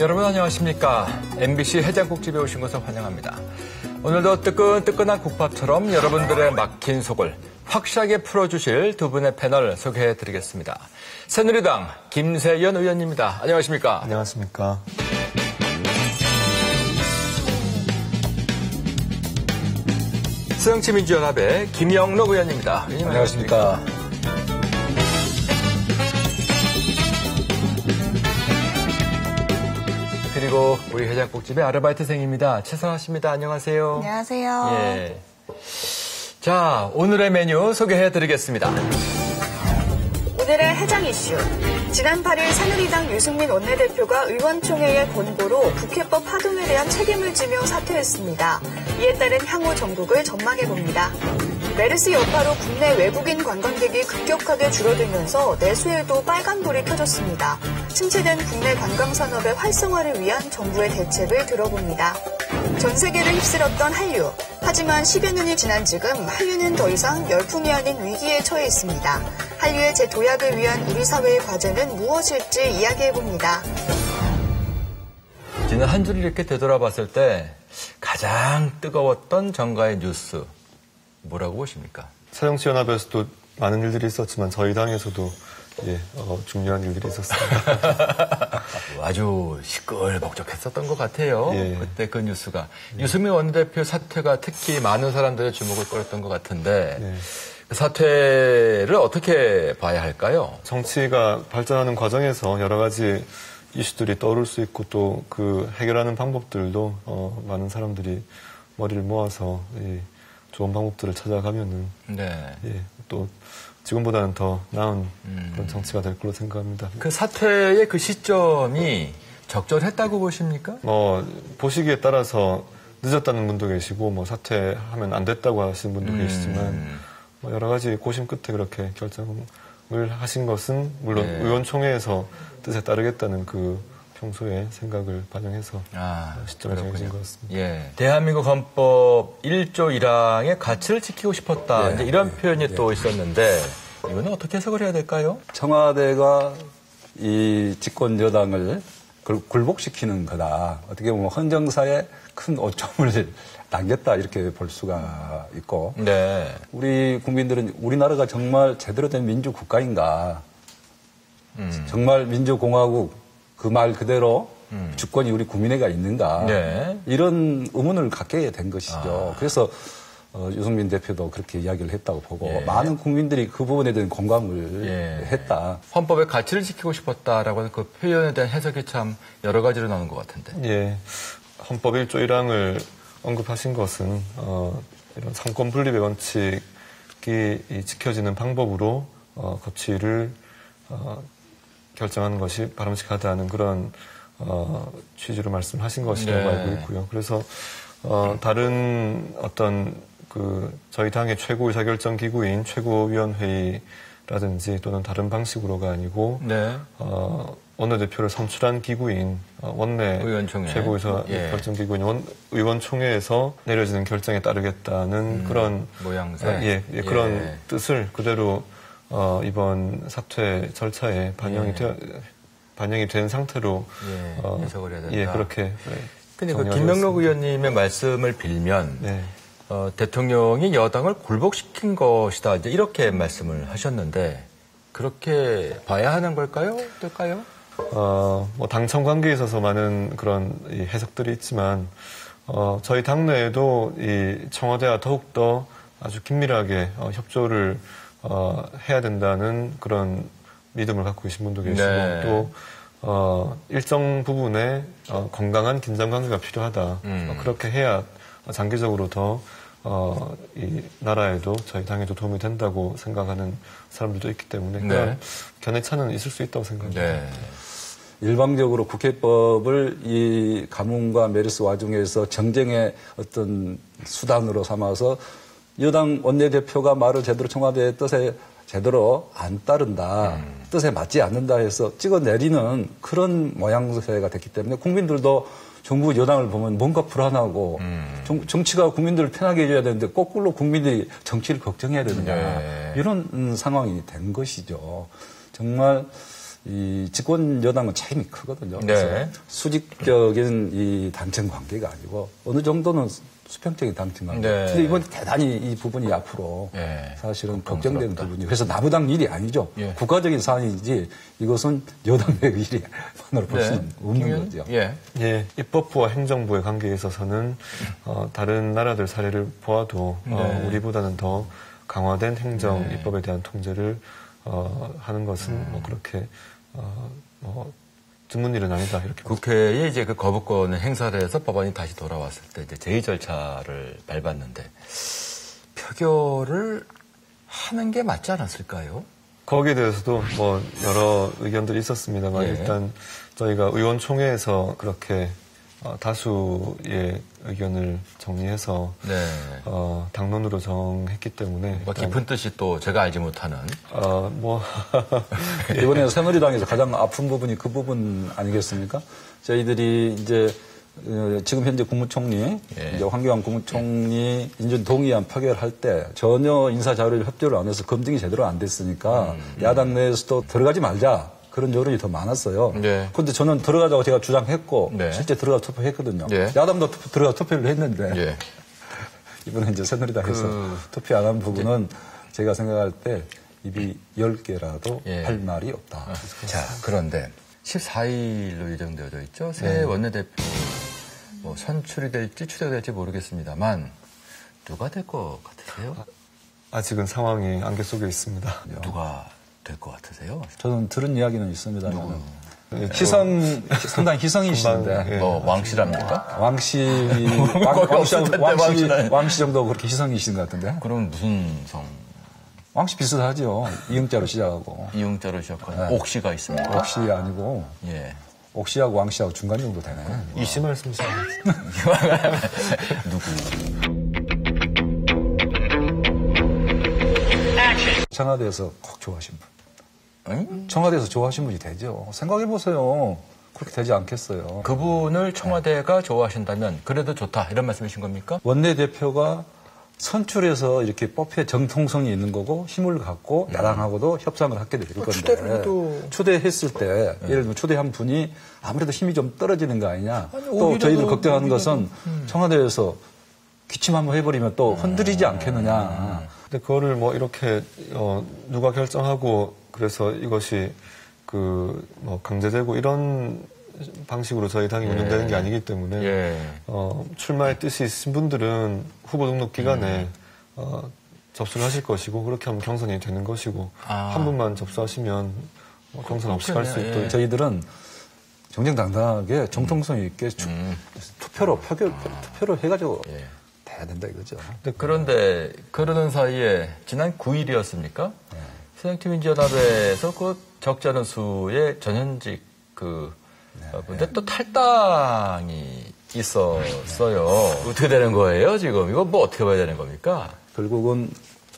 여러분 안녕하십니까. MBC 해장국집에 오신 것을 환영합니다. 오늘도 뜨끈뜨끈한 국밥처럼 여러분들의 막힌 속을 확실하게 풀어주실 두 분의 패널 소개해드리겠습니다. 새누리당 김세연 의원님입니다. 안녕하십니까. 안녕하십니까. 새정치민주연합의 김영록 의원입니다. 의원님 안녕하십니까. 그리고 우리 해장국집의 아르바이트생입니다. 최선아 씨입니다. 안녕하세요. 안녕하세요. 예. 자, 오늘의 메뉴 소개해드리겠습니다. 오늘의 해장 이슈. 지난 8일 새누리당 유승민 원내대표가 의원총회의 권고로 국회법 파동에 대한 책임을 지며 사퇴했습니다. 이에 따른 향후 전국을 전망해봅니다. 메르스 여파로 국내 외국인 관광객이 급격하게 줄어들면서 내수에도 빨간불이 켜졌습니다. 침체된 국내 관광산업의 활성화를 위한 정부의 대책을 들어봅니다. 전 세계를 휩쓸었던 한류. 하지만 10여 년이 지난 지금 한류는 더 이상 열풍이 아닌 위기에 처해 있습니다. 한류의 재도약을 위한 우리 사회의 과제는 무엇일지 이야기해봅니다. 지난 한 주를 이렇게 되돌아봤을 때 가장 뜨거웠던 정가의 뉴스 뭐라고 보십니까? 새정치연합에서도 많은 일들이 있었지만 저희 당에서도 중요한 일들이 있었습니다. 아주 시끌벅적했었던 것 같아요. 예. 그때 그 뉴스가. 유승민 원내대표 사퇴가 특히 많은 사람들의 주목을 끌었던 것 같은데 예. 그 사퇴를 어떻게 봐야 할까요? 정치가 발전하는 과정에서 여러 가지 이슈들이 떠오를 수 있고 또 그 해결하는 방법들도 많은 사람들이 머리를 모아서 좋은 방법들을 찾아가면은 또 지금보다는 더 나은 그런 정치가 될 거로 생각합니다. 그 사퇴의 그 시점이 적절했다고 보십니까? 보시기에 따라서 늦었다는 분도 계시고 사퇴하면 안 됐다고 하시는 분도 계시지만 여러 가지 고심 끝에 그렇게 결정을 하신 것은 물론 의원총회에서 뜻에 따르겠다는 그 평소의 생각을 반영해서 시점에 정해진 것 같습니다. 예. 대한민국 헌법 1조 1항의 가치를 지키고 싶었다. 이제 이런 표현이 또 있었는데 이거는 어떻게 해석을 해야 될까요? 청와대가 이 집권 여당을 굴복시키는 거다. 어떻게 보면 헌정사에 큰 오점을 남겼다 이렇게 볼 수가 있고 우리 국민들은 우리나라가 정말 제대로 된 민주국가인가 정말 민주공화국 그 말 그대로 주권이 우리 국민에게 있는가 이런 의문을 갖게 된 것이죠. 그래서 유승민 대표도 그렇게 이야기를 했다고 보고 많은 국민들이 그 부분에 대한 공감을 했다. 헌법의 가치를 지키고 싶었다라고 하는 그 표현에 대한 해석이 참 여러 가지로 나오는 것 같은데. 예, 헌법 1조 1항을 언급하신 것은 이런 삼권 분립의 원칙이 지켜지는 방법으로 거취를 결정하는 것이 바람직하다는 그런 취지로 말씀하신 것이라고 알고 있고요. 그래서 다른 어떤 저희 당의 최고 의사결정 기구인 최고위원회의라든지 또는 다른 방식으로가 아니고 원내대표를 선출한 기구인 원내 최고의사결정기구인 의원총회에서 내려지는 결정에 따르겠다는 그런 모양새, 그런 뜻을 그대로 이번 사퇴 절차에 반영이 된 상태로 해석을 해야 된다. 그렇게. 근데 그 김영록 의원님의 말씀을 빌면 대통령이 여당을 굴복시킨 것이다. 이제 이렇게 말씀을 하셨는데 그렇게 봐야 하는 걸까요? 어떨까요? 당청 관계에 있어서 많은 그런 해석들이 있지만 저희 당내에도 이 청와대와 더욱더 아주 긴밀하게 협조를 해야 된다는 그런 믿음을 갖고 계신 분도 계시고 또 일정 부분에 건강한 긴장 관계가 필요하다. 그렇게 해야 장기적으로 더 이 나라에도 저희 당에도 도움이 된다고 생각하는 사람들도 있기 때문에 그런 견해차는 있을 수 있다고 생각합니다. 일방적으로 국회법을 이 가뭄과 메르스 와중에서 정쟁의 어떤 수단으로 삼아서 여당 원내대표가 말을 제대로 청와대의 뜻에 제대로 안 따른다, 뜻에 맞지 않는다 해서 찍어내리는 그런 모양새가 됐기 때문에 국민들도 정부 여당을 보면 뭔가 불안하고 정치가 국민들을 편하게 해줘야 되는데 거꾸로 국민들이 정치를 걱정해야 되느냐 이런 상황이 된 것이죠. 정말 이 집권 여당은 차이가 크거든요. 그래서 수직적인 이 당청 관계가 아니고 어느 정도는 수평적인 당청 관계. 근데 이번에 대단히 이 부분이 앞으로 사실은 걱정되는 부분이에요. 그래서 나무당 일이 아니죠. 국가적인 사안이지 이것은 여당 내 일이만으로 볼 수는 없는 거죠. 입법부와 행정부의 관계에 있어서는 다른 나라들 사례를 보아도 우리보다는 더 강화된 행정 입법에 대한 통제를 하는 것은 뭐 그렇게 드문 일은 아니다 이렇게. 국회에 이제 그 거부권을 행사를 해서 법안이 다시 돌아왔을 때 이제 제의 절차를 밟았는데 표결을 하는 게 맞지 않았을까요? 거기에 대해서도 뭐 여러 의견들이 있었습니다만 일단 저희가 의원총회에서 그렇게 다수의 의견을 정리해서 당론으로 정했기 때문에 뭐 깊은 뜻이 또 제가 알지 못하는 이번에 새누리당에서 가장 아픈 부분이 그 부분 아니겠습니까? 저희들이 이제 지금 현재 국무총리 이제 황교안 국무총리 인준 동의안 표결할 때 전혀 인사 자료를 협조를 안 해서 검증이 제대로 안 됐으니까 야당 내에서도 들어가지 말자. 그런 여론이 더 많았어요. 그런데 저는 들어가자고 제가 주장했고 실제 들어가 투표했거든요. 야당도 들어가 투표를 했는데 이번에 이제 새누리당에서 투표 안 한 부분은 제가 생각할 때 입이 10개라도 할 말이 없다. 자, 그런데 14일로 예정되어져 있죠. 새 원내대표 뭐 선출이 될지 추대될지 모르겠습니다만 누가 될 것 같으세요? 아직은 상황이 안개 속에 있습니다. 누가 될 것 같으세요? 저는 들은 이야기는 있습니다. 상당히 희성이시는데. 뭐, 왕씨랍니까? 왕씨 정도 그렇게 희성이신 것 같은데. 그럼 무슨 성? 왕씨 비슷하죠. 이응자로 시작하고. 이응자로 시작하고. 옥씨가 있습니까? 옥씨 아니고. 옥씨하고 왕씨하고 중간 정도 되네. 이씨 말씀이시죠? 누구? 청와대에서 꼭 좋아하신 분. 청와대에서 좋아하신 분이 되죠. 생각해보세요. 그렇게 되지 않겠어요. 그분을 청와대가 좋아하신다면 그래도 좋다 이런 말씀이신 겁니까? 원내대표가 선출해서 이렇게 뽑혀 정통성이 있는 거고 힘을 갖고 야당하고도 협상을 하게 될 건데 초대했을 때 예를 들면 초대한 분이 아무래도 힘이 좀 떨어지는 거 아니냐. 또 저희들 걱정하는 것은 청와대에서 기침 한번 해버리면 또 흔들리지 않겠느냐. 근데 그거를 뭐 이렇게 누가 결정하고 그래서 이것이 뭐 강제되고 이런 방식으로 저희 당이 운영되는 게 아니기 때문에 출마의 뜻이 있으신 분들은 후보 등록 기간에 접수를 하실 것이고 그렇게 하면 경선이 되는 것이고 한 분만 접수하시면 경선 없이 갈 수 있도록 저희들은 정정당당하게 정통성 있게 투표로 해가지고 해야 된다 이거죠. 그런데 그러는 사이에 지난 9일이었습니까? 새정치민주연합에서 그 적지 않은 수의 전현직 근데 또 탈당이 있었어요. 어떻게 되는 거예요, 지금? 이거 뭐 어떻게 봐야 되는 겁니까? 결국은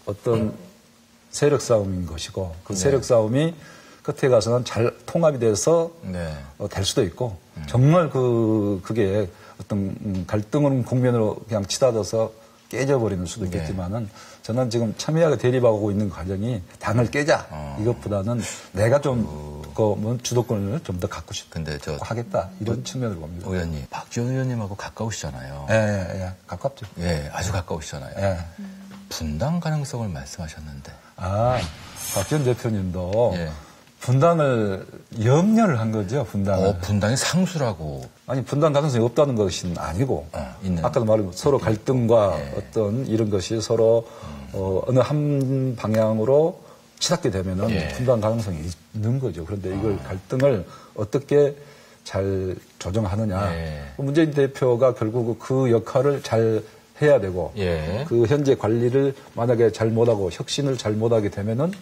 어떤 세력 싸움인 것이고, 그 세력 싸움이 끝에 가서는 잘 통합이 돼서 될 수도 있고, 정말 그게 어떤 갈등을 국면으로 그냥 치닫아서 깨져버리는 수도 있겠지만은 저는 지금 첨예하게 대립하고 있는 과정이 당을 깨자 이것보다는 내가 좀 주도권을 좀 더 갖고 싶은데 하겠다 이런 측면으로 봅니다. 의원님, 박지원 의원님하고 가까우시잖아요. 예, 가깝죠. 아주 가까우시잖아요. 분당 가능성을 말씀하셨는데. 박지원 대표님도 분당을 염려를 한 거죠, 분당을. 분당이 상수라고. 아니, 분당 가능성이 없다는 것은 아니고. 아까도 말한 서로 갈등과 어떤 이런 것이 서로 어느 한 방향으로 치닫게 되면은 분당 가능성이 있는 거죠. 그런데 이걸 갈등을 어떻게 잘 조정하느냐. 문재인 대표가 결국 그 역할을 잘 해야 되고 그 현재 관리를 만약에 잘 못하고 혁신을 잘 못하게 되면은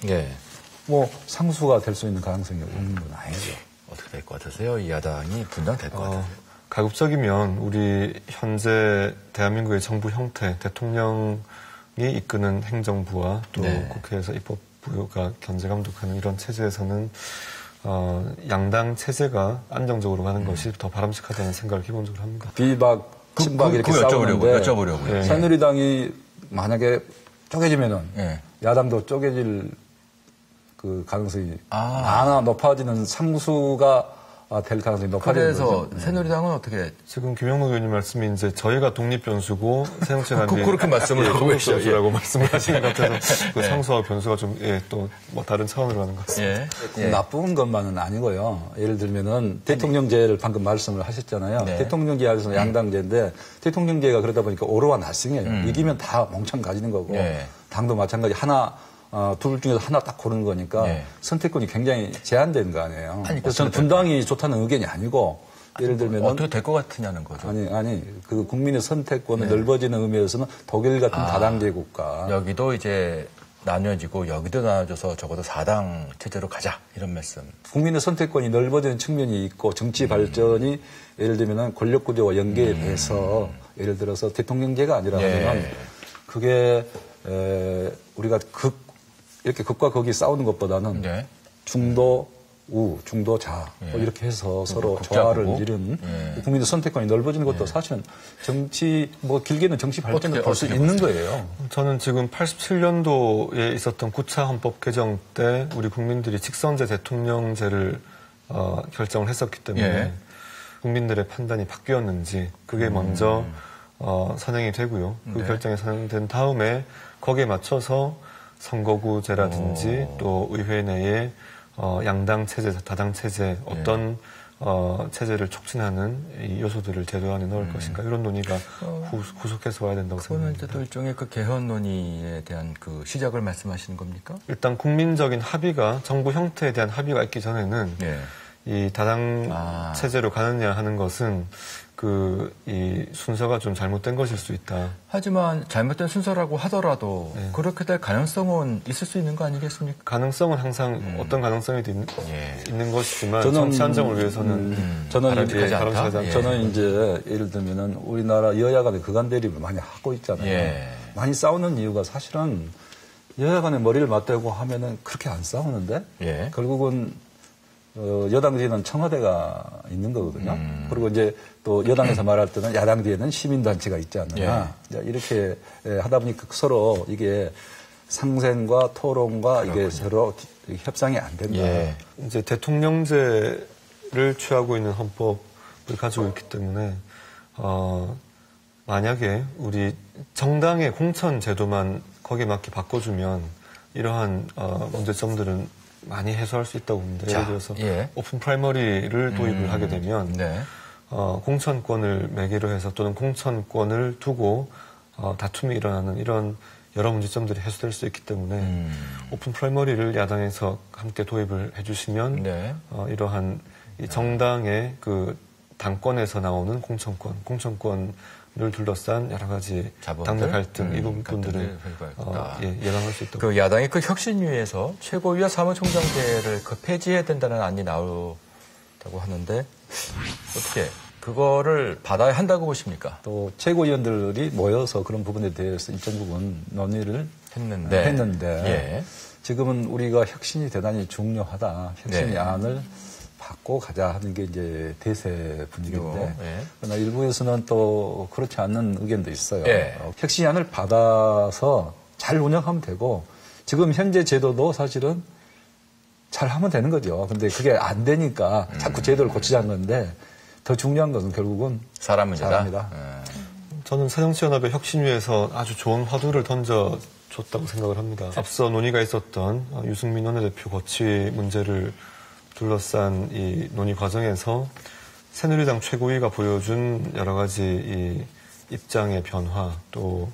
뭐 상수가 될 수 있는 가능성이 없는 건 아니죠. 어떻게 될 것 같으세요? 이 야당이 분당 될 것 같으세요? 가급적이면 우리 현재 대한민국의 정부 형태, 대통령이 이끄는 행정부와 또 국회에서 입법부가 견제 감독하는 이런 체제에서는 양당 체제가 안정적으로 가는 것이 더 바람직하다는 생각을 기본적으로 합니다. 비박, 친박 이렇게 싸우는데 여쭤보려고요. 새누리당이 만약에 쪼개지면은 야당도 쪼개질 그 가능성이 높아지는 상수가 될 가능성이 높아지는 거죠. 그래서 새누리당은 어떻게? 지금 김영록 의원님 말씀이 이제 저희가 독립 변수고 새정치연합이 그렇게 말씀을 하고 공격 변수라고 말씀을 하신 것 같아서 그 상수와 변수가 좀 또 뭐 다른 차원으로 가는 것 같습니다. 나쁜 것만은 아니고요. 예를 들면은 대통령제를 방금 말씀을 하셨잖아요. 대통령제에서 양당제인데 대통령제가 그러다 보니까 오로와 나승이에요. 이기면 다 몽창 가지는 거고 당도 마찬가지 둘 중에서 하나 딱 고르는 거니까 선택권이 굉장히 제한된 거 아니에요. 그래서 저는 분당이 좋다는 의견이 아니고 예를 들면 어떻게 될 것 같으냐는 거죠. 아니 그 국민의 선택권이 넓어지는 의미에서는 독일 같은 다당제 국가 여기도 이제 나뉘어지고 여기도 나눠져서 적어도 4당 체제로 가자 이런 말씀. 국민의 선택권이 넓어지는 측면이 있고 정치 발전이 예를 들면 권력 구조와 연계돼서 예를 들어서 대통령제가 아니라면 그게 우리가 이렇게 극과 극이 싸우는 것보다는 중도 우, 중도 자 이렇게 해서 서로 조화를 이룬 국민의 선택권이 넓어지는 것도 사실은 정치 길게는 정치 발전을 볼 수 있는 거예요. 저는 지금 87년도에 있었던 9차 헌법 개정 때 우리 국민들이 직선제 대통령제를 결정을 했었기 때문에 국민들의 판단이 바뀌었는지 그게 먼저 선행이 되고요. 그 결정이 선행된 다음에 거기에 맞춰서 선거구제라든지 또 의회 내에 양당 체제, 다당 체제 어떤 체제를 촉진하는 이 요소들을 제도 안에 넣을 것인가 이런 논의가 후속해서 와야 된다고 생각합니다. 그거는 또 일종의 그 개헌 논의에 대한 그 시작을 말씀하시는 겁니까? 일단 국민적인 합의가 정부 형태에 대한 합의가 있기 전에는 이 다당 체제로 가느냐 하는 것은 이 순서가 좀 잘못된 것일 수 있다. 하지만 잘못된 순서라고 하더라도 그렇게 될 가능성은 있을 수 있는 거 아니겠습니까? 가능성은 항상 어떤 가능성이 있는 것이지만 정치 안정을 위해서는 저는 이제 예를 들면은 우리나라 여야 간의 그간 대립을 많이 하고 있잖아요. 많이 싸우는 이유가 사실은 여야 간의 머리를 맞대고 하면은 그렇게 안 싸우는데 결국은 여당 뒤에는 청와대가 있는 거거든요. 그리고 이제 또 여당에서 말할 때는 야당 뒤에는 시민단체가 있지 않느냐. 이렇게 하다 보니까 서로 이게 상생과 토론과 이게 서로 협상이 안 된다. 이제 대통령제를 취하고 있는 헌법을 가지고 있기 때문에 만약에 우리 정당의 공천 제도만 거기에 맞게 바꿔주면 이러한 문제점들은 많이 해소할 수 있다고 봅니다. 예를 들어서 오픈 프라이머리를 도입을 하게 되면 공천권을 매개로 해서 또는 공천권을 두고 다툼이 일어나는 이런 여러 문제점들이 해소될 수 있기 때문에 오픈 프라이머리를 야당에서 함께 도입을 해주시면 이러한 이 정당의 그 당권에서 나오는 공천권을 둘러싼 여러 가지 당내 갈등 이 부분들은 예방할 수 있다고. 그 야당이 그 혁신위에서 최고위와 사무총장제를 폐지해야 된다는 안이 나오다고 하는데 어떻게 그거를 받아야 한다고 보십니까? 또 최고위원들이 모여서 그런 부분에 대해서 일정 부분 논의를 했는데 지금은 우리가 혁신이 대단히 중요하다. 혁신의 안을 받고 가자 하는 게 이제 대세 분위기인데 그러나 일부에서는 또 그렇지 않는 의견도 있어요. 혁신안을 받아서 잘 운영하면 되고 지금 현재 제도도 사실은 잘 하면 되는 거죠. 근데 그게 안 되니까 자꾸 제도를 고치자는 건데 더 중요한 것은 결국은 사람 문제다. 저는 새정치연합의 혁신위에서 아주 좋은 화두를 던져줬다고 생각을 합니다. 앞서 논의가 있었던 유승민 원내대표 거취 문제를 둘러싼 이 논의 과정에서 새누리당 최고위가 보여준 여러 가지 이 입장의 변화 또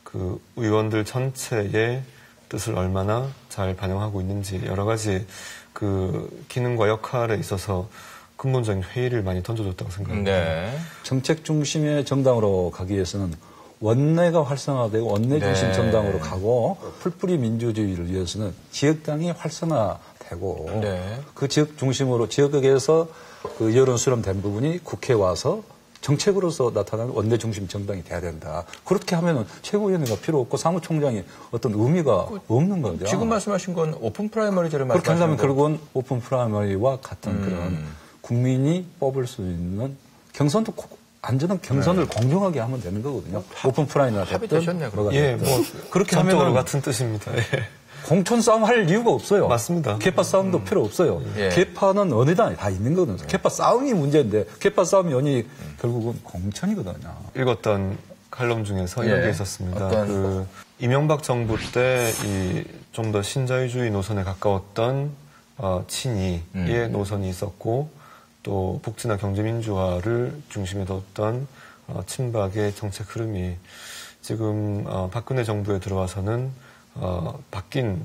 그 의원들 전체의 뜻을 얼마나 잘 반영하고 있는지 여러 가지 그 기능과 역할에 있어서 근본적인 회의를 많이 던져줬다고 생각합니다. 정책 중심의 정당으로 가기 위해서는 원내가 활성화되고 원내 중심 정당으로 가고 풀뿌리 민주주의를 위해서는 지역당이 활성화되고 그 지역 중심으로 지역에서 그 여론 수렴된 부분이 국회에 와서 정책으로서 나타나는 원내 중심 정당이 돼야 된다. 그렇게 하면은 최고위원회가 필요 없고 사무총장이 어떤 의미가 없는 거죠. 지금 말씀하신 건 오픈 프라이머리제를 말씀하시는 그렇게 하려면 결국은 오픈 프라이머리와 같은 그런 국민이 뽑을 수 있는 경선도 안전한 경선을 공정하게 하면 되는 거거든요. 오픈 프라이머리 합의되셨네요. 그렇게 하면 같은 뜻입니다. 공천 싸움 할 이유가 없어요. 맞습니다. 계파 싸움도 필요 없어요. 예. 계파는 어느 당에 다 있는 거거든요. 계파 싸움이 문제인데 계파 싸움이 원인이 결국은 공천이거든요. 읽었던 칼럼 중에서 이런 게 있었습니다. 어떤... 이명박 정부 때 좀 더 신자유주의 노선에 가까웠던 친이의 노선이 있었고 또 복지나 경제민주화를 중심에 뒀던 친박의 정책 흐름이 지금 박근혜 정부에 들어와서는 바뀐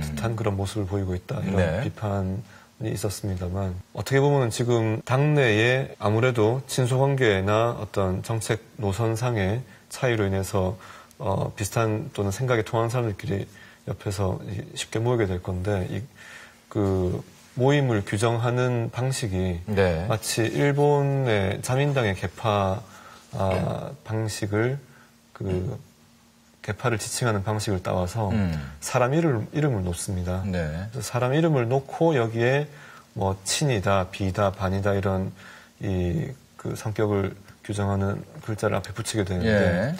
듯한 그런 모습을 보이고 있다 이런 비판이 있었습니다만 어떻게 보면 지금 당내에 아무래도 친소관계나 어떤 정책 노선상의 차이로 인해서 비슷한 또는 생각이 통하는 사람들끼리 옆에서 쉽게 모이게 될 건데 그 모임을 규정하는 방식이 마치 일본의 자민당의 개파 방식을 개파를 지칭하는 방식을 따와서 사람 이름을 놓습니다. 그래서 사람 이름을 놓고 여기에 뭐 친이다, 비다, 반이다 이런 그 성격을 규정하는 글자를 앞에 붙이게 되는데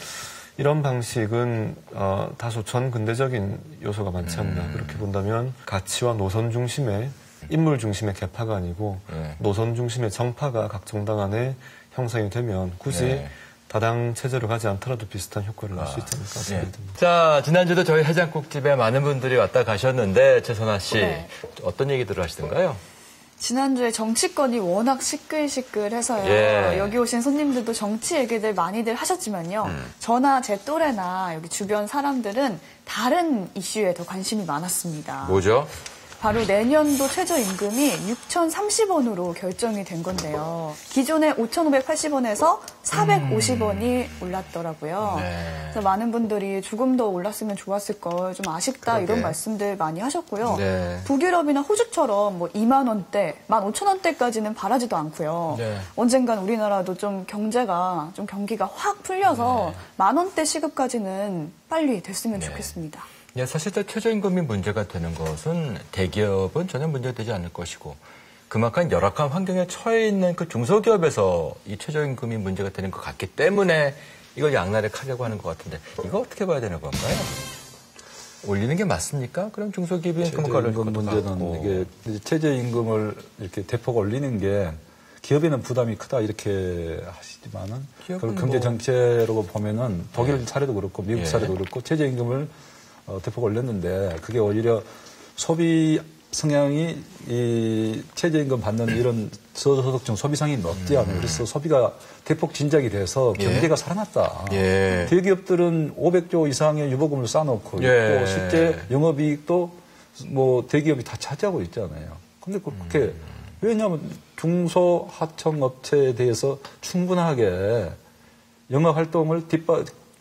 이런 방식은 다소 전근대적인 요소가 많지 않나 그렇게 본다면 가치와 노선 중심의 인물 중심의 개파가 아니고 노선 중심의 정파가 각 정당 안에 형성이 되면 굳이 다당 체제로 가지 않더라도 비슷한 효과를 낼 수 있지 않을까 생각됩니다. 자, 지난주도 저희 해장국집에 많은 분들이 왔다 가셨는데 최선아 씨 어떤 얘기들을 하시던가요? 지난주에 정치권이 워낙 시끌시끌해서요. 여기 오신 손님들도 정치 얘기들 많이들 하셨지만요. 저나 제 또래나 여기 주변 사람들은 다른 이슈에 더 관심이 많았습니다. 뭐죠? 바로 내년도 최저임금이 6,030원으로 결정이 된 건데요. 기존에 5,580원에서 450원이 올랐더라고요. 그래서 많은 분들이 조금 더 올랐으면 좋았을 걸, 좀 아쉽다 이런 말씀들 많이 하셨고요. 북유럽이나 호주처럼 뭐 2만 원대, 15,000원대까지는 바라지도 않고요. 언젠간 우리나라도 좀 경기가 확 풀려서 10,000원대 시급까지는 빨리 됐으면 좋겠습니다. 사실 최저임금이 문제가 되는 것은 대기업은 전혀 문제되지 않을 것이고 그만큼 열악한 환경에 처해 있는 그 중소기업에서 이 최저임금이 문제가 되는 것 같기 때문에 이걸 양날의 칼이라고 하는 것 같은데 이거 어떻게 봐야 되는 건가요? 올리는 게 맞습니까? 그럼 중소기업이 최저임금 문제는 이게 최저임금을 이렇게 대폭 올리는 게 기업에는 부담이 크다 이렇게 하시지만은 경제 정책으로 보면은 독일 사례도 그렇고 미국 사례도 그렇고 최저임금을 대폭 올렸는데 그게 오히려 소비 성향이 이 최저임금 받는 이런 저소득층 소비성이 높지 않아요. 그래서 소비가 대폭 진작이 돼서 경제가 살아났다. 대기업들은 500조 이상의 유보금을 쌓아놓고 있고 실제 영업이익도 뭐 대기업이 다 차지하고 있잖아요. 근데 그렇게 왜냐하면 중소 하청 업체에 대해서 충분하게 영업 활동을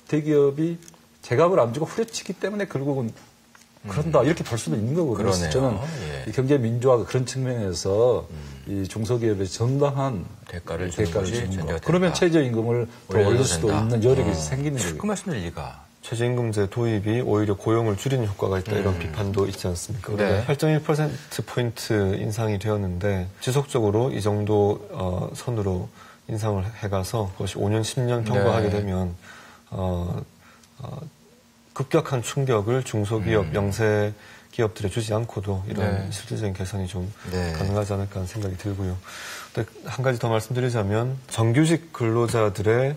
대기업이 제값을 안 주고 후려치기 때문에 결국은 그런다 이렇게 볼 수도 있는 거거든요. 그래서 저는 이 경제 민주화가 그런 측면에서 이 중소기업에 정당한 대가를 주는 거. 그러면 최저임금을 더 올릴 수도 있는 여력이 생기는 거예요. 그 말씀은 일리가. 최저임금제 도입이 오히려 고용을 줄이는 효과가 있다 이런 비판도 있지 않습니까? 8.1%포인트 인상이 되었는데 지속적으로 이 정도 선으로 인상을 해가서 그것이 5년, 10년 경과하게 되면 급격한 충격을 중소기업, 영세 기업들에 주지 않고도 이런 실질적인 개선이 좀 가능하지 않을까 하는 생각이 들고요. 근데 한 가지 더 말씀드리자면 정규직 근로자들의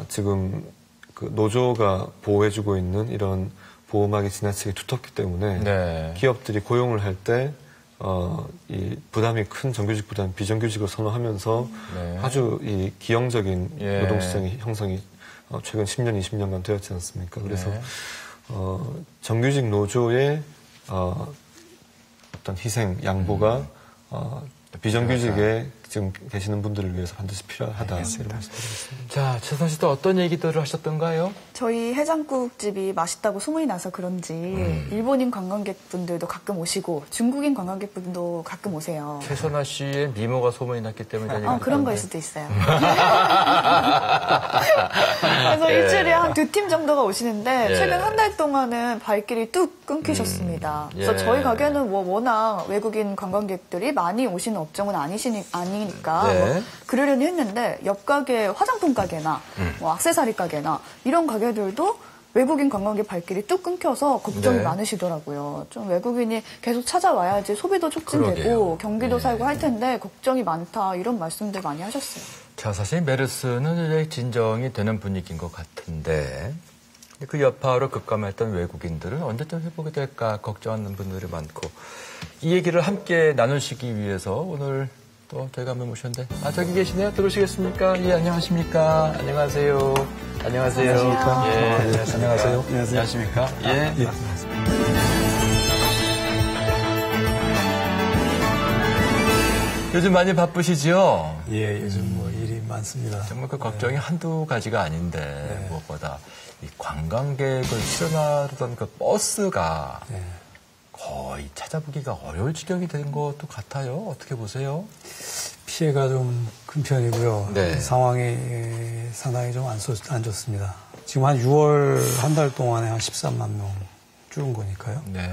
지금 그 노조가 보호해주고 있는 이런 보호막이 지나치게 두텁기 때문에 기업들이 고용을 할 때 이 부담이 큰 정규직 부담, 비정규직을 선호하면서 아주 이 기형적인 노동시장의 형성이 최근 10년, 20년간 되었지 않습니까? 그래서 정규직 노조의 어떤 희생, 양보가 비정규직에 지금 계시는 분들을 위해서 반드시 필요하다. 이런 말씀드리겠습니다. 자, 최선 씨도 어떤 얘기들을 하셨던가요? 저희 해장국집이 맛있다고 소문이 나서 그런지 일본인 관광객분들도 가끔 오시고 중국인 관광객분도 가끔 오세요. 최선아 씨의 미모가 소문이 났기 때문에 그런 거일 수도 있어요. 그래서 일주일에 한 2팀 정도가 오시는데 최근 한 달 동안은 발길이 뚝 끊기셨습니다. 그래서 저희 가게는 뭐 워낙 외국인 관광객들이 많이 오시는 업종은 아니니까 뭐 그러려니 했는데 옆 가게 화장품 가게나 뭐 액세서리 가게나 이런 가게들도 외국인 관광객 발길이 뚝 끊겨서 걱정이 많으시더라고요. 좀 외국인이 계속 찾아와야지 소비도 촉진되고 그러게요. 경기도 살고 할 텐데 걱정이 많다 이런 말씀들 많이 하셨어요. 자, 사실 메르스는 이제 진정이 되는 분위기인 것 같은데 그 여파로 급감했던 외국인들은 언제쯤 회복이 될까 걱정하는 분들이 많고 이 얘기를 함께 나누시기 위해서 오늘 또 저희가 한번 모셨는데 저기 계시네요. 들어오시겠습니까? 예, 안녕하십니까? 안녕하세요. 안녕하세요. 안녕하십니까? 예, 안녕하세요. 안녕하십니까? 예. 예. 요즘 많이 바쁘시죠? 예, 요즘 뭐 일이 많습니다. 정말 그 걱정이 한두 가지가 아닌데 무엇보다 이 관광객을 실어나르던 그 버스가 거의 찾아보기가 어려울 지경이 된 것도 같아요. 어떻게 보세요? 피해가 좀 큰 편이고요. 네. 상황이 상당히 좀 안 좋습니다. 지금 한 6월 한 달 동안에 한 13만 명 줄은 거니까요. 네.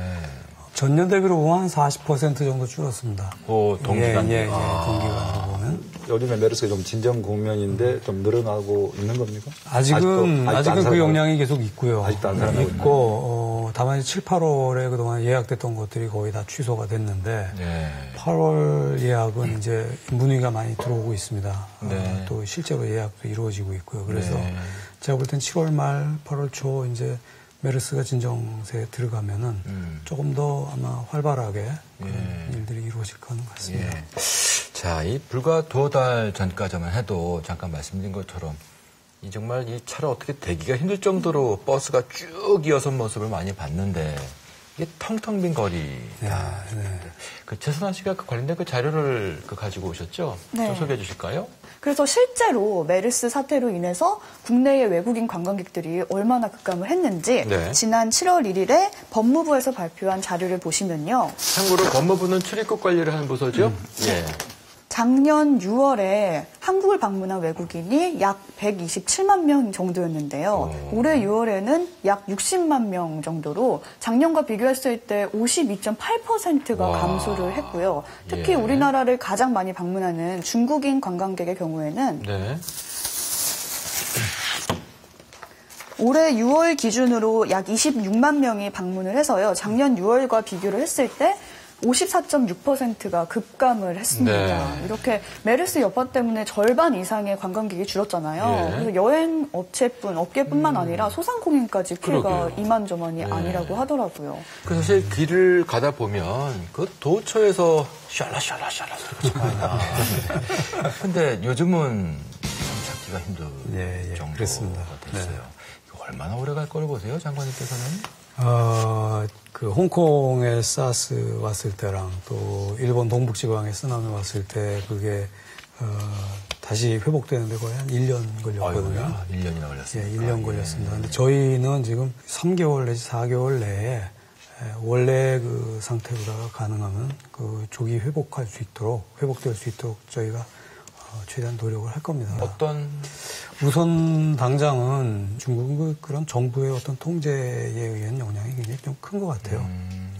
전년 대비로 보면 한 40% 정도 줄었습니다. 동기간. 동기간으로 보면. 요즘에 메르스가 좀 진정 국면인데 좀 늘어나고 있는 겁니까? 아직은 그 영향이 계속 있고요. 아직도 안 살아나고 있고, 다만 7, 8월에 그동안 예약됐던 것들이 거의 다 취소가 됐는데, 8월 예약은 이제 분위기가 많이 들어오고 있습니다. 또 실제로 예약도 이루어지고 있고요. 그래서 제가 볼 땐 7월 말, 8월 초 이제 메르스가 진정세에 들어가면은 조금 더 아마 활발하게 그런 일들이 이루어질 것 같습니다. 자, 이 불과 2달 전까지만 해도 잠깐 말씀드린 것처럼 이 정말 이 차를 어떻게 대기가 힘들 정도로 버스가 쭉 이어선 모습을 많이 봤는데 이게 텅텅 빈 거리다. 그 최선아 씨가 그 관련된 그 자료를 가지고 오셨죠? 네. 좀 소개해 주실까요? 그래서 실제로 메르스 사태로 인해서 국내의 외국인 관광객들이 얼마나 급감을 했는지 지난 7월 1일에 법무부에서 발표한 자료를 보시면요. 참고로 법무부는 출입국 관리를 하는 부서죠? 작년 6월에 한국을 방문한 외국인이 약 127만 명 정도였는데요. 올해 6월에는 약 60만 명 정도로 작년과 비교했을 때 52.8%가 감소를 했고요. 특히 우리나라를 가장 많이 방문하는 중국인 관광객의 경우에는 올해 6월 기준으로 약 26만 명이 방문을 해서요. 작년 6월과 비교를 했을 때 54.6%가 급감을 했습니다. 이렇게 메르스 여파 때문에 절반 이상의 관광객이 줄었잖아요. 그래서 여행 업계뿐만 아니라 소상공인까지 피해가 이만저만이 아니라고 하더라고요. 그 사실 길을 가다 보면 그 도처에서 샬라샬라 소리가 많이 나. 근데 요즘은 참 찾기가 힘들 정도가 그렇습니다. 됐어요. 이거 얼마나 오래 갈 거를 보세요, 장관님께서는? 그 홍콩에 사스 왔을 때랑 또 일본 동북지방에 쓰나미 왔을 때 그게 다시 회복되는데 거의 한 1년 걸렸거든요. 1년이나 걸렸어요. 1년 걸렸습니다. 근데 저희는 지금 3개월 내지 4개월 내에 원래 그 상태보다 가능하면 그 조기 회복될 수 있도록 저희가 최대한 노력을 할 겁니다. 우선 당장은 중국의 그런 정부의 어떤 통제에 의한 영향이 굉장히 좀 큰 것 같아요.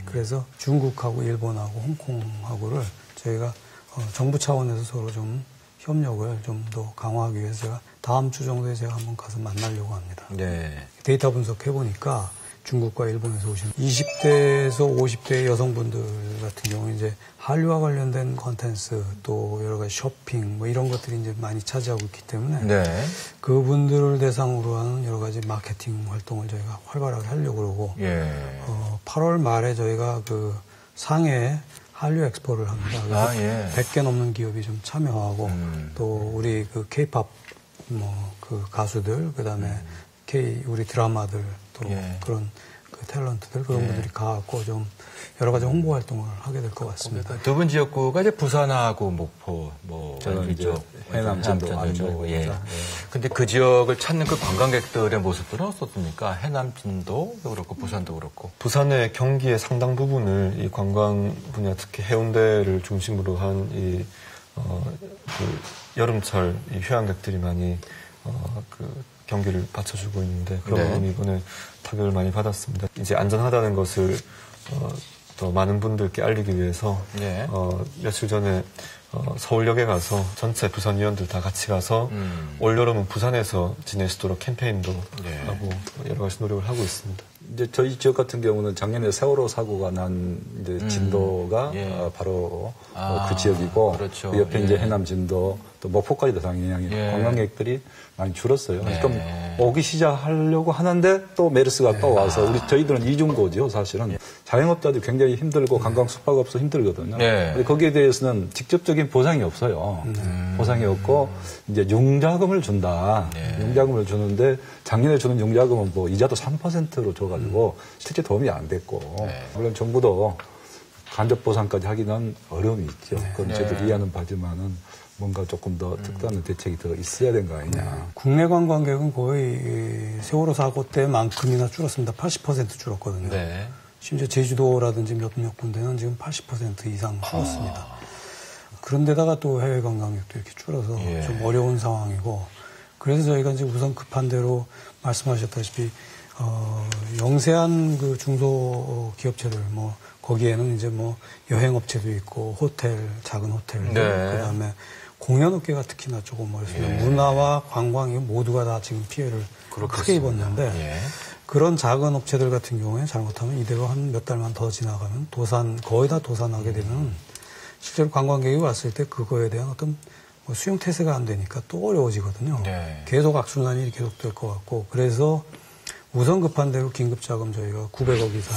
그래서 중국하고 일본하고 홍콩하고를 저희가 정부 차원에서 서로 좀 협력을 좀 더 강화하기 위해서 제가 다음 주 정도에 제가 한번 가서 만나려고 합니다. 데이터 분석해보니까 중국과 일본에서 오신 20대에서 50대 여성분들 같은 경우 이제 한류와 관련된 콘텐츠 또 여러 가지 쇼핑 뭐 이런 것들이 이제 많이 차지하고 있기 때문에 그분들을 대상으로 하는 여러 가지 마케팅 활동을 저희가 활발하게 하려고 그러고 8월 말에 저희가 그 상해에 한류 엑스포를 합니다. 그래서 100개 넘는 기업이 좀 참여하고 또 우리 그 K-팝 뭐 그 가수들 그다음에 우리 드라마들 또 그런 그 탤런트들 그런 분들이 가고 좀 여러 가지 홍보 활동을 하게 될 것 같습니다. 두 분 지역구가 이제 부산하고 목포 저는 이제 해남 진도 안쪽. 근데 그 지역을 찾는 그 관광객들의 모습들은 어떻습니까? 해남 진도 그렇고 부산도 그렇고. 부산의 경기의 상당 부분을 이 관광 분야 특히 해운대를 중심으로 한 이 그 여름철 이 휴양객들이 많이 그 경기를 받쳐주고 있는데 그런 부분이 이번에 타격을 많이 받았습니다. 이제 안전하다는 것을 더 많은 분들께 알리기 위해서 며칠 전에 서울역에 가서 전체 부선 의원들 다 같이 가서 올여름은 부산에서 지내시도록 캠페인도 하고 여러 가지 노력을 하고 있습니다. 이제 저희 지역 같은 경우는 작년에 세월호 사고가 난 이제 진도가 바로 그 지역이고 그렇죠. 그 옆에 이제 해남 진도 또 목포까지도 당연히 관광객들이 많이 줄었어요. 그러니까 오기 시작하려고 하는데 또 메르스가 또 와서 저희들은 이중고죠 사실은. 자영업자도 굉장히 힘들고 관광 숙박업소 힘들거든요. 근데 거기에 대해서는 직접적인 보상이 없어요. 보상이 없고 이제 융자금을 준다. 융자금을 주는데 작년에 주는 융자금은 뭐 이자도 3%로 줘가지고 실제 도움이 안 됐고 물론 정부도 간접 보상까지 하기는 어려움이 있죠. 그건 저희도 이해하는 바지만은 뭔가 조금 더 특단의 대책이 더 있어야 되는 거 아니냐. 국내 관광객은 거의 세월호 사고 때만큼이나 줄었습니다. 80% 줄었거든요. 심지어 제주도라든지 몇몇 군데는 지금 80% 이상 줄었습니다. 그런데다가 또 해외 관광객도 이렇게 줄어서 좀 어려운 상황이고, 그래서 저희가 이제 우선 급한 대로 말씀하셨다시피 영세한 그 중소기업체들 거기에는 이제 여행업체도 있고 호텔, 작은 호텔, 그다음에 공연업계가 특히나 조금 어렵습니다. 문화와 관광이 모두가 다 지금 피해를 크게 입었는데 그런 작은 업체들 같은 경우에 잘못하면 이대로 한 몇 달만 더 지나가면 거의 다 도산하게 되면 실제로 관광객이 왔을 때 그거에 대한 어떤 수용 태세가 안 되니까 또 어려워지거든요. 계속 악순환이 계속될 것 같고, 그래서 우선 급한 대로 긴급자금 저희가 900억 이상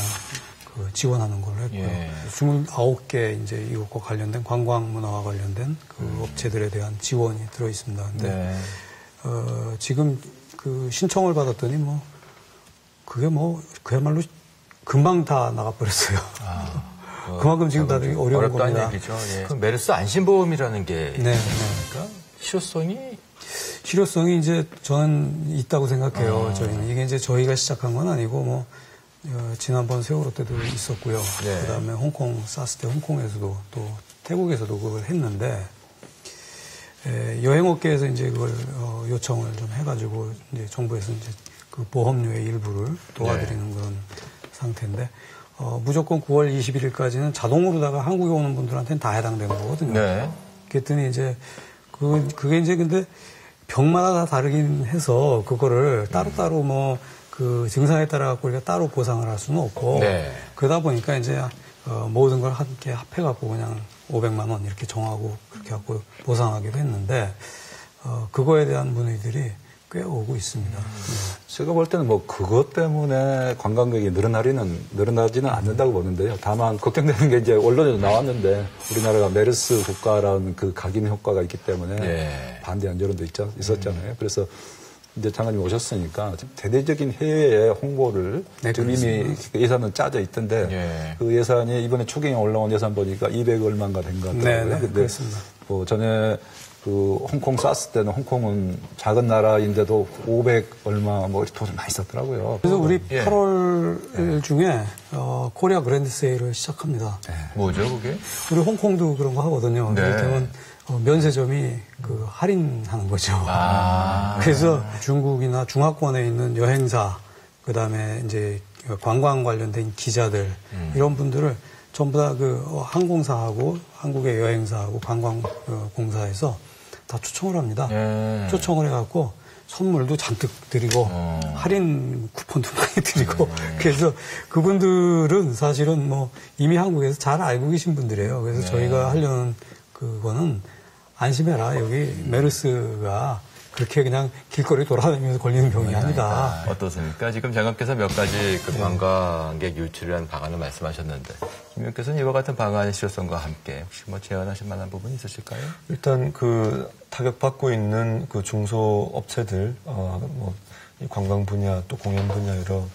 지원하는 걸로 했고요. 29개 이제 이것과 관련된 관광문화와 관련된 그 업체들에 대한 지원이 들어 있습니다. 근데 지금 그 신청을 받았더니 그게 그야말로 금방 다 나가버렸어요. 그만큼 지금 다들 어려운 겁니다. 얘기죠. 그 메르스 안심보험이라는 게 있습니까? 실효성이 이제 저는 있다고 생각해요. 저희는 이게 이제 저희가 시작한 건 아니고 지난번 세월호 때도 있었고요. 그다음에 홍콩 사스 때 홍콩에서도 또 태국에서도 그걸 했는데 여행업계에서 이제 그걸 요청을 좀 해가지고 이제 정부에서 이제 그 보험료의 일부를 도와드리는 그런 상태인데 무조건 9월 21일까지는 자동으로다가 한국에 오는 분들한테는 다 해당되는 거거든요. 그랬더니 이제 그게 이제 근데 병마다 다 다르긴 해서 그거를 따로따로 그 증상에 따라 갖고 우리가 따로 보상을 할 수는 없고 그러다 보니까 이제 모든 걸 함께 합해갖고 그냥 500만 원 이렇게 정하고 그렇게 갖고 보상하기도 했는데 그거에 대한 문의들이 꽤 오고 있습니다. 제가 볼 때는 그것 때문에 관광객이 늘어나지는 않는다고 보는데요. 다만 걱정되는 게 이제 언론에도 나왔는데 우리나라가 메르스 국가라는 그 각인 효과가 있기 때문에 반대한 여론도 있었잖아요. 그래서 이제 장관님 오셨으니까 대대적인 해외 홍보를 지금 이미 예산은 짜져 있던데 그 예산이 이번에 추경에 올라온 예산 보니까 200 얼마인가 된 것 같더라고요. 근데 그렇습니다. 전에 그 홍콩 사스 때는 홍콩은 작은 나라인데도 500 얼마 돈을 많이 썼더라고요. 그래서 우리 8월 중에 코리아 그랜드 세일을 시작합니다. 뭐죠 그게? 우리 홍콩도 그런 거 하거든요. 그러면 면세점이 할인하는 거죠. 그래서 중국이나 중화권에 있는 여행사, 그 다음에 이제 관광 관련된 기자들, 이런 분들을 전부 다 항공사하고 한국의 여행사하고 관광공사에서 다 초청을 합니다. 초청을 해갖고 선물도 잔뜩 드리고 할인 쿠폰도 많이 드리고 그래서 그분들은 사실은 이미 한국에서 잘 알고 계신 분들이에요. 그래서 저희가 하려는 그거는 안심해라. 여기 메르스가 그렇게 그냥 길거리 돌아다니면서 걸리는 병이 아니다. 어떻습니까? 지금 장관께서 몇 가지 관광객 유치를 위한 방안을 말씀하셨는데 김 의원께서는 이와 같은 방안의 실효성과 함께 혹시 제안하실 만한 부분이 있으실까요? 일단 타격받고 있는 중소업체들, 이 관광 분야 또 공연 분야 여러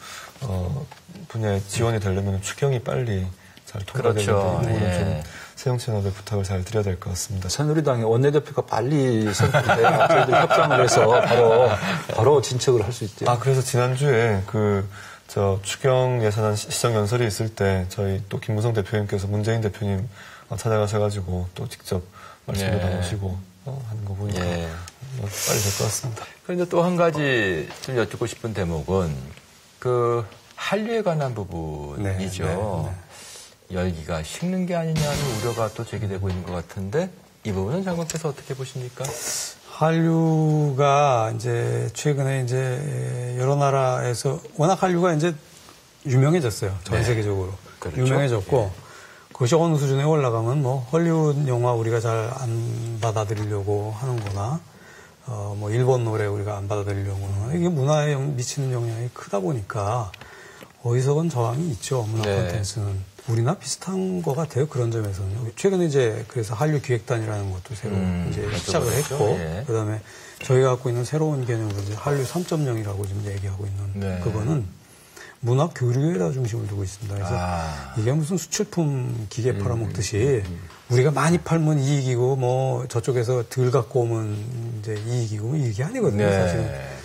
분야에 지원이 되려면 추경이 빨리 잘 통과되는데 좀 새정치연합에 부탁을 잘 드려야 될 것 같습니다. 새누리당의 원내대표가 빨리 선출돼야 저희들 협상을 해서 바로 진척을 할 수 있죠. 그래서 지난주에 추경 예산안 시정연설이 있을 때 저희 또 김무성 대표님께서 문재인 대표님 찾아가셔가지고 또 직접 말씀도 나누시고 하는 거 보니까 빨리 될 것 같습니다. 그런데 또 한 가지 좀 여쭙고 싶은 대목은 한류에 관한 부분이죠. 열기가 식는 게 아니냐는 우려가 또 제기되고 있는 것 같은데 이 부분은 장관께서 어떻게 보십니까? 한류가 이제 최근에 이제 여러 나라에서 워낙 한류가 이제 유명해졌어요. 전 세계적으로. 그렇죠. 유명해졌고 그것이 어느 수준에 올라가면 뭐 헐리우드 영화 우리가 잘 안 받아들이려고 하는 거나 뭐 일본 노래 우리가 안 받아들이려고 하는 거나 이게 문화에 미치는 영향이 크다 보니까 어디서건 저항이 있죠. 문화 콘텐츠는. 우리나 비슷한 것 같아요. 그런 점에서는. 최근에 이제 그래서 한류 기획단이라는 것도 새로 이제 시작을 했고, 그다음에 저희가 갖고 있는 새로운 개념으로 이제 한류 3.0이라고 지금 얘기하고 있는 그거는 문화 교류에다 중심을 두고 있습니다. 그래서 이게 무슨 수출품 기계 팔아먹듯이 우리가 많이 팔면 이익이고 뭐 저쪽에서 덜 갖고 오면 이제 이익이고 이게 아니거든요. 사실은.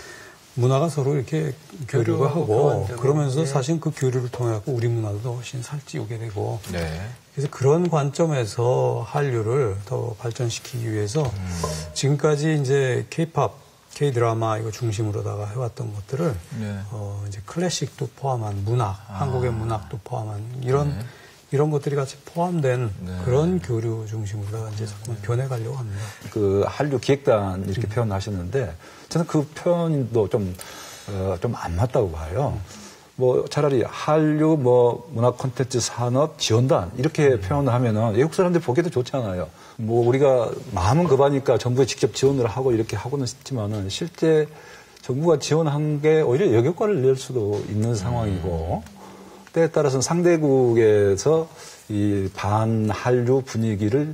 문화가 서로 이렇게 교류가 하고 그러면서 사실 그 교류를 통해 우리 문화도 훨씬 살찌우게 되고 그래서 그런 관점에서 한류를 더 발전시키기 위해서 지금까지 이제 K-팝, K-드라마 이거 중심으로다가 해왔던 것들을 이제 클래식도 포함한 문학, 한국의 문학도 포함한 이런 것들이 같이 포함된 그런 교류 중심으로다가 이제 조금 변해가려고 합니다. 그 한류 기획단 이렇게 표현하셨는데 저는 그 표현도 좀 안 맞다고 봐요. 뭐 차라리 한류 뭐 문화 콘텐츠 산업 지원단 이렇게 표현을 하면은 외국 사람들 보기에도 좋잖아요. 뭐 우리가 마음은 급하니까 정부에 직접 지원을 하고 이렇게 하고는 있지만은 실제 정부가 지원한 게 오히려 역효과를 낼 수도 있는 상황이고 때에 따라서는 상대국에서 이 반한류 분위기를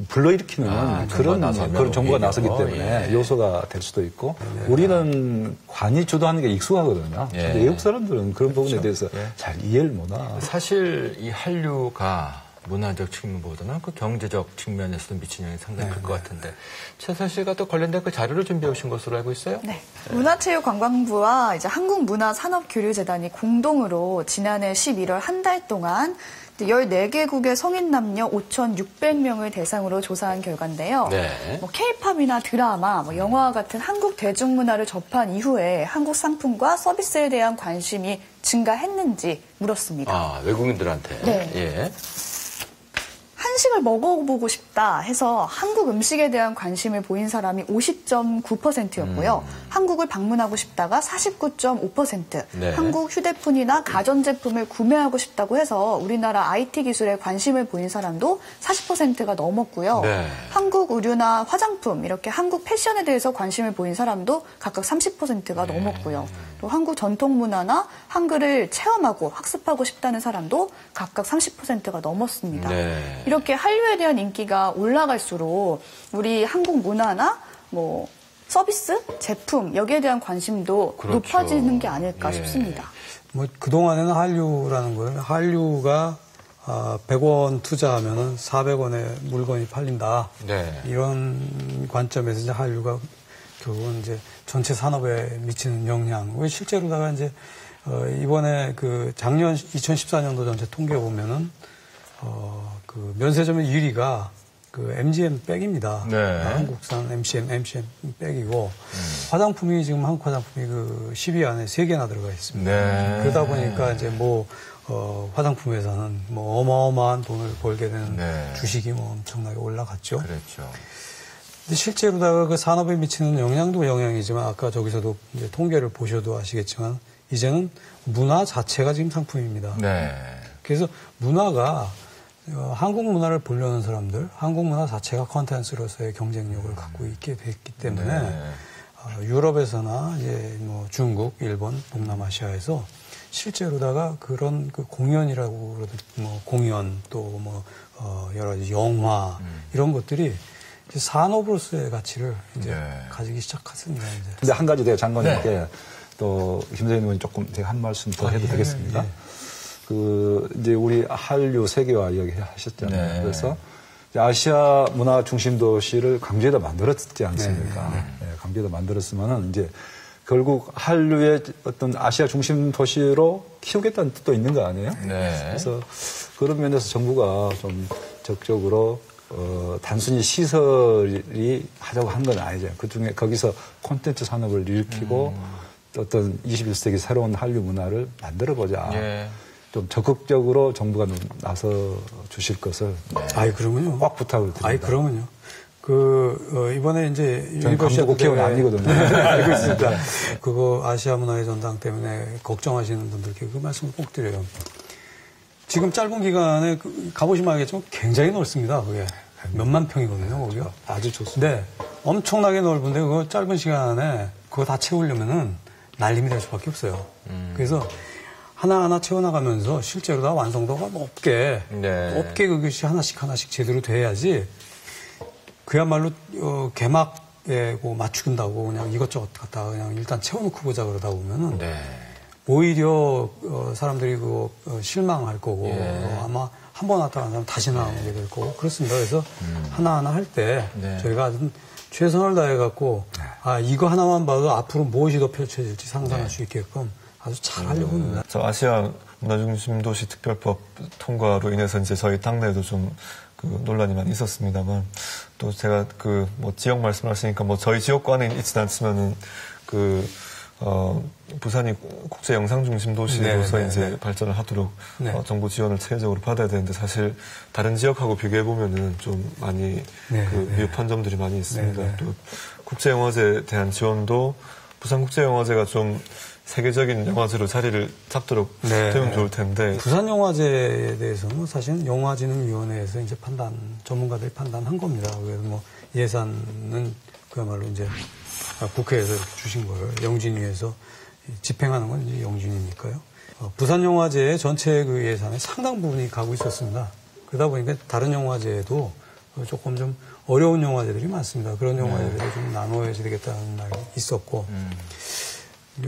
불러일으키는 그런 정부가 나서기 때문에 요소가 될 수도 있고 우리는 관이 주도하는 게 익숙하거든요. 근데 외국 사람들은 그런 부분에 대해서 잘 이해를 못하나. 사실 이 한류가 문화적 측면보다는 그 경제적 측면에서도 미친 영향이 상당히 클 것 같은데 최선 씨가 또 관련된 그 자료를 준비해 오신 것으로 알고 있어요? 네. 문화체육관광부와 이제 한국문화산업교류재단이 공동으로 지난해 11월 한 달 동안 14개국의 성인 남녀 5,600명을 대상으로 조사한 결과인데요. 뭐 K-팝이나 드라마, 뭐 영화와 같은 한국 대중문화를 접한 이후에 한국 상품과 서비스에 대한 관심이 증가했는지 물었습니다. 외국인들한테? 네. 예. 한식을 먹어보고 싶다 해서 한국 음식에 대한 관심을 보인 사람이 50.9%였고요. 한국을 방문하고 싶다가 49.5%, 한국 휴대폰이나 가전제품을 구매하고 싶다고 해서 우리나라 IT 기술에 관심을 보인 사람도 40%가 넘었고요. 한국 의류나 화장품, 이렇게 한국 패션에 대해서 관심을 보인 사람도 각각 30%가 넘었고요. 또 한국 전통문화나 한글을 체험하고 학습하고 싶다는 사람도 각각 30%가 넘었습니다. 이렇게 한류에 대한 인기가 올라갈수록 우리 한국 문화나 뭐 서비스, 제품 여기에 대한 관심도 높아지는 게 아닐까 싶습니다. 뭐 그동안에는 한류라는 거예요. 한류가 100원 투자하면은 400원의 물건이 팔린다. 이런 관점에서 이제 한류가 결국은 이제 전체 산업에 미치는 영향. 실제로다가 이제 이번에 그 작년 2014년도 전체 통계 보면은 그 면세점의 1위가 그 MGM 백입니다. 한국산 MCM 백이고 화장품이 지금 한국 화장품이 그 10위 안에 3개나 들어가 있습니다. 그러다 보니까 이제 뭐 화장품 회사는 뭐 어마어마한 돈을 벌게 되는 주식이 뭐 엄청나게 올라갔죠. 그렇죠. 근데 실제로다가 그 산업에 미치는 영향도 영향이지만 아까 저기서도 이제 통계를 보셔도 아시겠지만 이제는 문화 자체가 지금 상품입니다. 그래서 문화가 한국 문화를 보려는 사람들, 한국 문화 자체가 콘텐츠로서의 경쟁력을 갖고 있게 됐기 때문에 유럽에서나 이제 뭐 중국, 일본, 동남아시아에서 실제로다가 그런 그 공연이라고 그러듯 뭐 공연 또 뭐 여러 가지 영화 이런 것들이 이제 산업으로서의 가치를 이제 가지기 시작했습니다. 이제. 근데 한 가지 내가 장관님께 또 김선생님은 조금 제가 한 말씀 더 해도 되겠습니까? 그 이제 우리 한류 세계화 이야기 하셨잖아요. 그래서 아시아 문화 중심 도시를 광주에다 만들었지 않습니까? 광주에다 만들었으면은 이제 결국 한류의 어떤 아시아 중심 도시로 키우겠다는 뜻도 있는 거 아니에요? 그래서 그런 면에서 정부가 좀 적극적으로 단순히 시설이 하자고 한 건 아니죠. 그중에 거기서 콘텐츠 산업을 일으키고 어떤 21세기 새로운 한류 문화를 만들어보자. 좀 적극적으로 정부가 나서 주실 것을 그러면요. 꽉 부탁을 드립니다. 그러면요. 이번에 이제 저는 강북 국회의원이 아니거든요. 알고 있습니다. 그거 아시아 문화의 전당 때문에 걱정하시는 분들께 그 말씀을 꼭 드려요. 지금 짧은 기간에 가보시면 알겠지만 굉장히 넓습니다. 그게 몇만 평이거든요. 거기가 아주 좋습니다. 네, 엄청나게 넓은데 그거 짧은 시간에 그거 다 채우려면은 날림이 될 수밖에 없어요. 그래서 하나하나 채워나가면서 실제로 다 완성도가 높게 그것이 하나씩 제대로 돼야지 그야말로 개막에 맞춘다고 그냥 이것저것 갖다가 그냥 일단 채워놓고 보자 그러다 보면은 오히려 사람들이 실망할 거고 아마 한 번 왔다 간 사람 다시는 안 오게 될 거고 그렇습니다. 그래서 하나하나 할 때 저희가 최선을 다해갖고 이거 하나만 봐도 앞으로 무엇이 더 펼쳐질지 상상할 수 있게끔 아주 잘 하려고 합니다. 저 아시아 문화중심도시 특별법 통과로 인해서 이제 저희 당내에도 좀 논란이 많이 있었습니다만 또 제가 지역 말씀하시니까 저희 지역과는 있진 않지만은 부산이 국제 영상 중심 도시로서 이제 발전을 하도록 정부 지원을 체계적으로 받아야 되는데 사실 다른 지역하고 비교해 보면은 좀 많이 미흡한 점들이 많이 있습니다. 또 국제 영화제에 대한 지원도 부산 국제 영화제가 좀 세계적인 영화제로 자리를 잡도록 되면 좋을 텐데. 부산 영화제에 대해서는 사실 영화진흥위원회에서 이제 전문가들이 판단한 겁니다. 그래서 예산은 그야말로 이제 국회에서 주신 거를 영진위에서 집행하는 건 이제 영진이니까요. 부산 영화제의 전체 예산의 상당 부분이 가고 있었습니다. 그러다 보니까 다른 영화제에도 조금 좀 어려운 영화제들이 많습니다. 그런 영화제들을 좀 나눠야 되겠다는 말이 있었고.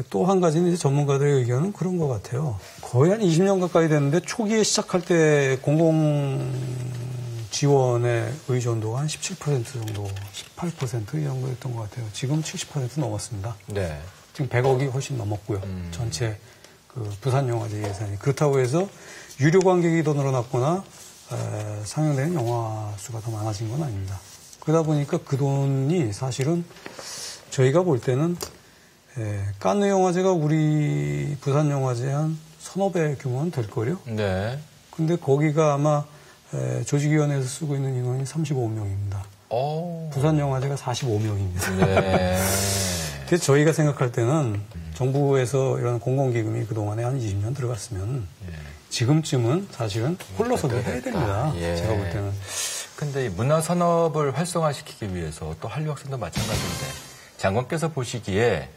또 한 가지는 이제 전문가들의 의견은 그런 것 같아요. 거의 한 20년 가까이 됐는데 초기에 시작할 때 공공 지원의 의존도가 한 17% 정도, 18% 이 정도였던 것 같아요. 지금 70% 넘었습니다. 지금 100억이 훨씬 넘었고요. 전체 부산 영화제 예산이. 그렇다고 해서 유료 관객이 더 늘어났거나 상영되는 영화 수가 더 많아진 건 아닙니다. 그러다 보니까 그 돈이 사실은 저희가 볼 때는 칸느 영화제가 우리 부산 영화제 한 1,500 규모는 될 거요. 근데 거기가 아마 조직위원회에서 쓰고 있는 인원이 35명입니다. 부산 영화제가 45명입니다. 그래서 저희가 생각할 때는 정부에서 이런 공공기금이 그동안에 한 20년 들어갔으면 지금쯤은 사실은 홀로서기 해야 됩니다. 제가 볼 때는. 근데 이 문화산업을 활성화시키기 위해서 또 한류 학생도 마찬가지인데 장관께서 보시기에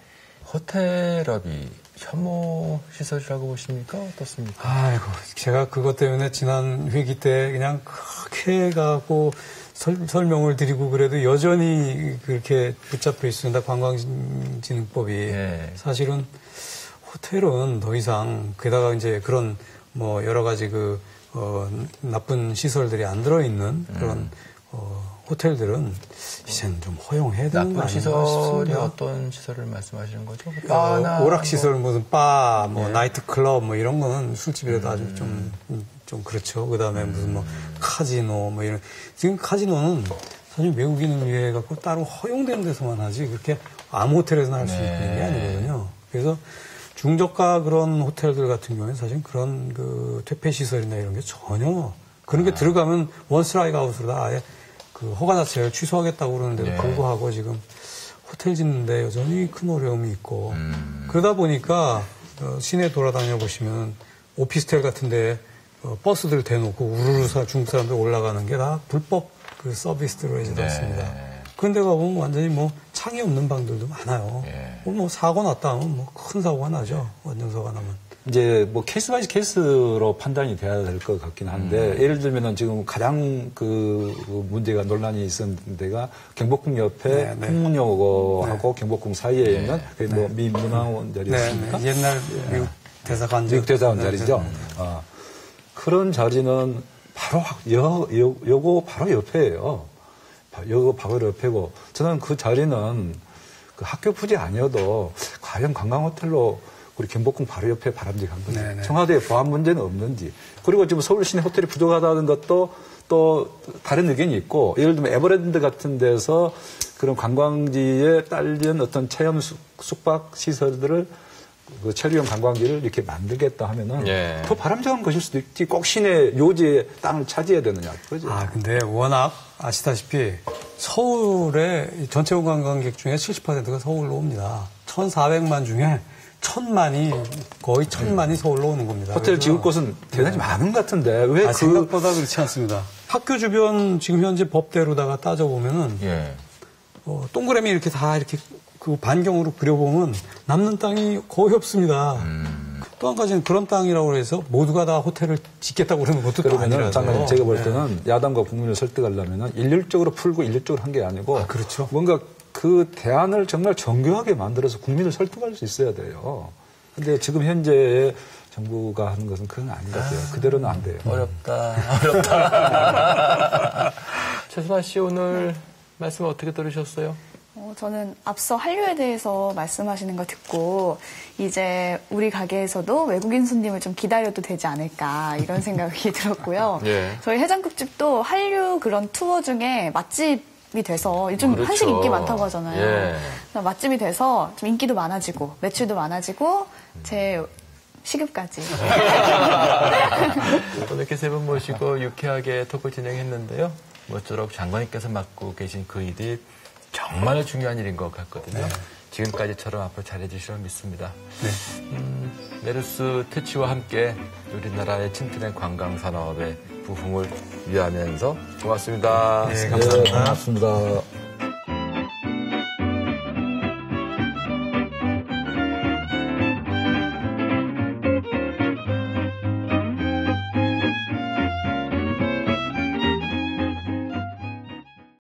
호텔업이 혐오 시설이라고 보십니까? 어떻습니까? 아이고, 제가 그것 때문에 지난 회기 때 그냥 크게 가고 설명을 드리고 그래도 여전히 그렇게 붙잡혀 있습니다. 관광진흥법이. 사실은 호텔은 더 이상 게다가 이제 그런 여러 가지 나쁜 시설들이 안 들어있는 그런 호텔들은 이제는 좀 허용해야 되는 거 아닌가 싶습니다. 시설이 어떤 시설을 말씀하시는 거죠? 오락시설, 무슨 바, 나이트클럽, 이런 거는 술집이라도 아주 좀 그렇죠. 그 다음에 무슨 카지노, 이런. 지금 카지노는 사실 외국인을 위해 갖고 따로 허용된 데서만 하지, 그렇게 아무 호텔에서나 할 수 있는 게 아니거든요. 그래서 중저가 그런 호텔들 같은 경우에는 사실 그런 퇴폐시설이나 이런 게 전혀, 그런 게 들어가면 원 스트라이크 아웃으로 다 아예 허가 자체를 취소하겠다고 그러는데도 불구하고 지금 호텔 짓는데 여전히 큰 어려움이 있고 그러다 보니까 시내 돌아다녀 보시면 오피스텔 같은데 버스들 대놓고 우르르 중국 사람들 올라가는 게 다 불법 서비스로 해서 됐습니다. 그런 데 가보면 완전히 창이 없는 방들도 많아요. 사고 났다 하면 큰 사고가 나죠. 원정서가 나면. 이제 케이스 바이 케이스로 판단이 돼야 될 것 같긴 한데 예를 들면은 지금 가장 문제가 논란이 있었던 데가 경복궁 옆에 풍문여고하고 경복궁 사이에 있는 민문화원 자리였습니까? 옛날 미국 대사관 미국 대사관 자리죠. 그런 자리는 바로 여고 바로 옆에예요. 여고 바로 옆에고 저는 그 자리는 학교 부지 아니어도 과연 관광호텔로 우리 경복궁 바로 옆에 바람직한 거죠. 청와대에 보안 문제는 없는지. 그리고 지금 서울 시내 호텔이 부족하다는 것도 또 다른 의견이 있고, 예를 들면 에버랜드 같은 데서 그런 관광지에 딸린 어떤 체험 숙박 시설들을 그 체류형 관광지를 이렇게 만들겠다 하면은 더 바람직한 것일 수도 있지. 꼭 시내 요지의 땅을 차지해야 되느냐. 그러죠. 근데 워낙 아시다시피 서울의 전체 관광객 중에 70%가 서울로 옵니다. 1,400만 중에 1,000만이 거의 1,000만이 서울로 오는 겁니다. 호텔 지을 곳은 대단히 많은 것 같은데 왜 생각보다 그렇지 않습니다. 학교 주변 지금 현재 법대로다가 따져보면은 동그라미 이렇게 다 이렇게 그 반경으로 그려보면 남는 땅이 거의 없습니다. 또 한 가지는 그런 땅이라고 해서 모두가 다 호텔을 짓겠다고 그러는 것도 그러면은 장관님 제가 볼 때는 야당과 국민을 설득하려면은 일률적으로 풀고 일률적으로 한 게 아니고 그렇죠. 뭔가 그 대안을 정말 정교하게 만들어서 국민을 설득할 수 있어야 돼요. 근데 지금 현재 정부가 하는 것은 그건 아닌 것 같아요. 그대로는 안 돼요. 어렵다. 최순환 씨 오늘 말씀 어떻게 들으셨어요? 저는 앞서 한류에 대해서 말씀하시는 거 듣고 이제 우리 가게에서도 외국인 손님을 좀 기다려도 되지 않을까 이런 생각이 들었고요. 저희 해장국집도 한류 그런 투어 중에 맛집이 돼서 요즘 한식 인기 많다고 하잖아요. 맛집이 돼서 좀 인기도 많아지고 매출도 많아지고 제 시급까지. 오늘 이렇게 세 분 모시고 유쾌하게 토크 진행했는데요. 모쪼록 장관님께서 맡고 계신 그 일이 정말 중요한 일인 것 같거든요. 지금까지처럼 앞으로 잘해주시면 믿습니다. 메르스 퇴치와 함께 우리나라의 침투된 관광산업의 부흥을 위하면서 고맙습니다. 감사합니다. 고맙습니다.